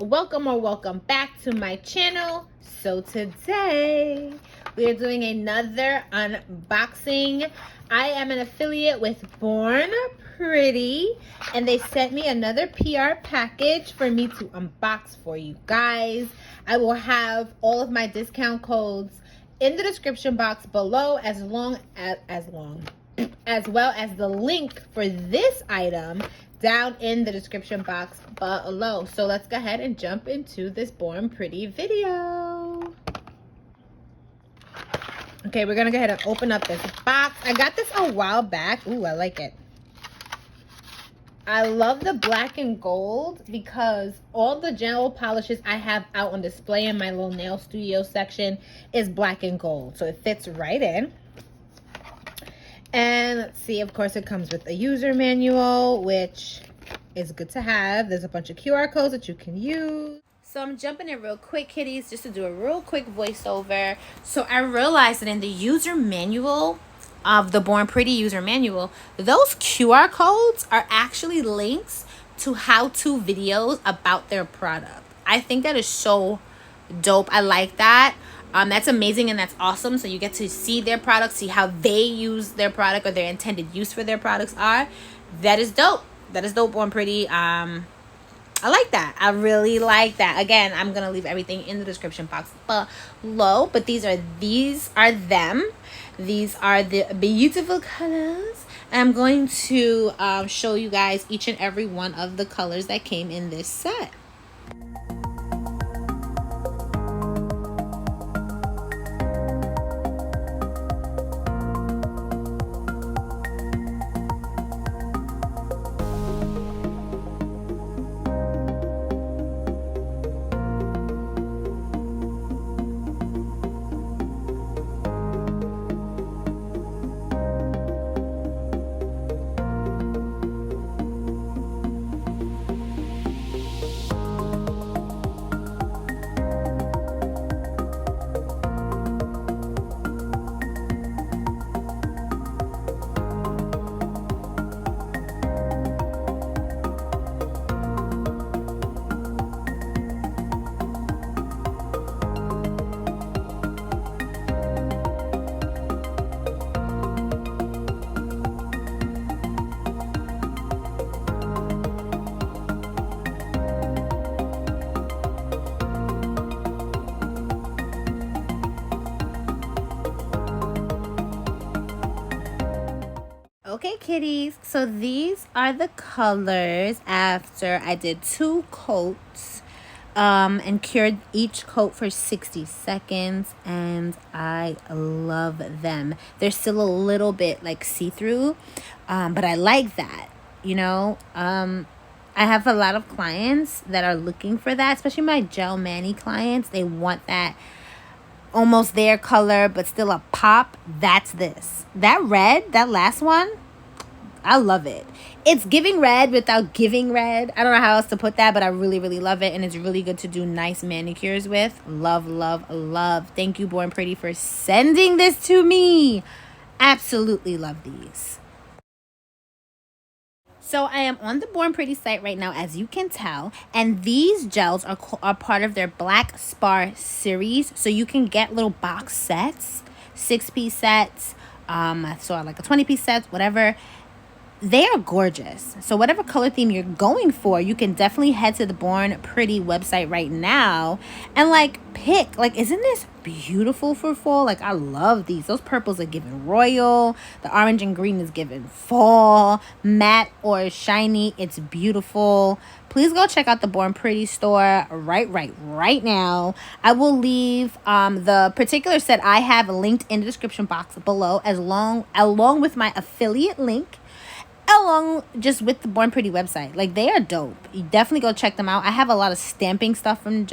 welcome or welcome back to my channel. So today we are doing another unboxing. I am an affiliate with Born Pretty and they sent me another PR package for me to unbox for you guys. I will have all of my discount codes in the description box below, as well as the link for this item down in the description box below. So let's go ahead and jump into this Born Pretty video. Okay, we're gonna go ahead and open up this box. I got this a while back. Ooh, I like it. I love the black and gold because all the gel polishes I have out on display in my little nail studio section is black and gold, so it fits right in. And let's see, of course it comes with a user manual, which is good to have. There's a bunch of QR codes that you can use. So I'm jumping in real quick, kitties, just to do a real quick voiceover. So I realized that in the user manual of the Born Pretty user manual, those QR codes are actually links to how-to videos about their product. I think that is so dope. I like that. That's amazing and that's awesome. So you get to see their product, see how they use their product or their intended use for their products are. That is dope. That is dope, Born Pretty. I like that. I really like that. Again, I'm gonna leave everything in the description box below. But these are them. These are the beautiful colors. I'm going to show you guys each and every one of the colors that came in this set. Okay, kitties, so these are the colors after I did 2 coats and cured each coat for 60 seconds, and I love them. They're still a little bit like see-through, but I like that, you know. I have a lot of clients that are looking for that, especially my gel mani clients. They want that almost their color but still a pop. That's this. That red, that last one, I love it. It's giving red without giving red. I don't know how else to put that, but I really love it, and it's really good to do nice manicures with. Love, love, love. Thank you, Born Pretty, for sending this to me. Absolutely love these. So I am on the Born Pretty site right now, as you can tell, and these gels are part of their Black Spar series. So you can get little box sets, 6-piece sets, so like a 20-piece set, whatever. They are gorgeous. So whatever color theme you're going for, you can definitely head to the Born Pretty website right now and like pick. Like, isn't this beautiful for fall? Like, I love these. Those purples are giving royal. The orange and green is giving fall. Matte or shiny. It's beautiful. Please go check out the Born Pretty store right now. I will leave the particular set I have linked in the description box below, along with my affiliate link, along just with the Born Pretty website. Like, they are dope. You definitely go check them out. I have a lot of stamping stuff from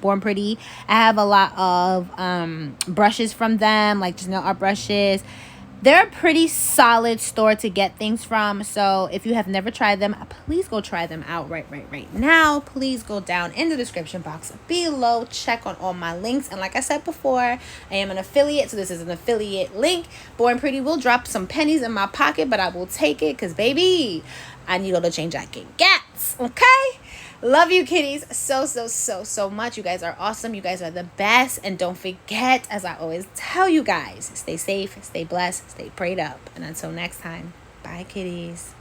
Born Pretty. I have a lot of brushes from them, like just nail art brushes. They're a pretty solid store to get things from. So if you have never tried them, please go try them out right now. Please go down in the description box below. Check on all my links. And like I said before, I am an affiliate. So this is an affiliate link. Born Pretty will drop some pennies in my pocket, but I will take it because, baby, I need all the change I can get. Okay? Love you, kitties, so much. You guys are awesome. You guys are the best. And don't forget, as I always tell you guys, stay safe, stay blessed, stay prayed up. And until next time, bye, kitties.